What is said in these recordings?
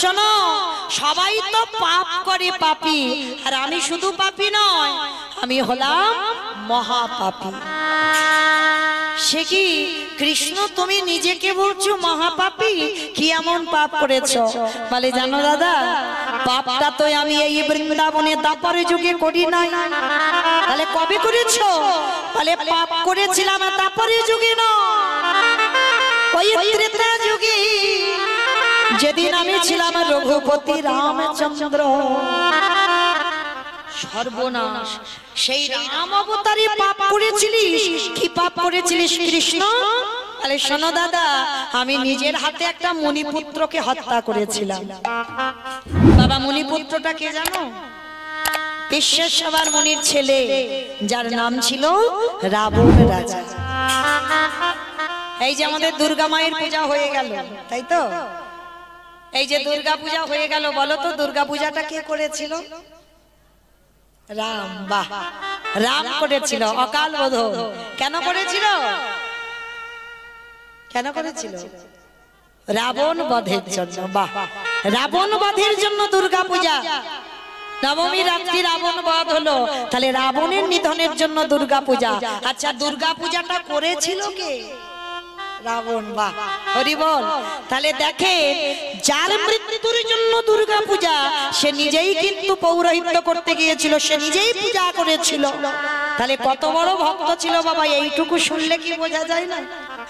শোনো, সবাই তো পাপ করে, পাপী, আর আমি শুধু পাপী নয়, আমি হলাম মহাপাপী। সে কি কৃষ্ণ, তুমি নিজেকে বলছো মহাপাপী? কি এমন পাপ করেছো? বলে জানো দাদা, পাপটা তো আমি এই বৃন্দাবনে দাপরে যুগে করি নাই। তাহলে কবে করেছো? বলে পাপ করেছিলাম দাপরে যুগে না, ওই ত্রেতা যুগে, যেদিন আমি ছিলাম রঘুপতি রামচন্দ্র। সর্বনাশ, সেই রাম অবতারে পাপ করেছিলিস। কি পাপ করেছিলিস কৃষ্ণ? আরে শোনো দাদা, আমি নিজের হাতে একটা মুনিপুত্রকে হত্যা করেছিলাম। বাবা, মুনিপুত্রটা কে জানো? বিশ্বেশ্বর মুনির ছেলে, যার নাম ছিল রাবণ রাজা। এই যে আমাদের দুর্গা মায়ের পূজা হয়ে গেল, তাই তো? এই যে দুর্গা পূজা হয়ে গেল, বলো তো দুর্গা পূজাটা কে করেছিল? রাম। বাহ, রাম করেছিল। অকাল বোধন কেন করেছিল? কেন করেছিল? রাবণ বধের জন্য। বাহ, রাবণ বধের জন্য দুর্গা পূজা। নবমী রাত্রি রাবণ বধ হলো, তাহলে রাবণের নিধনের জন্য দুর্গা পূজা। আচ্ছা, দুর্গা পূজাটা করেছিল কে? রাবণ। বাহ, হরি বল। তাহলে দেখেন, যার মৃত্যুর জন্য দুর্গা পূজা, সে নিজেই কিন্তু পৌরোহিত্য করতে গিয়েছিল, সে নিজেই পূজা করেছিল। তাহলে কত বড় ভক্ত ছিল বাবা, এইটুকু শুনলে কি বোঝা যায় না?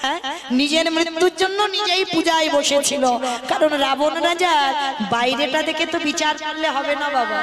হ্যাঁ, নিজের মৃত্যুর জন্য নিজেই পূজায় বসেছিল। কারণ রাবণ রাজা বাইরেটা দেখে তো বিচার করলে হবে না বাবা,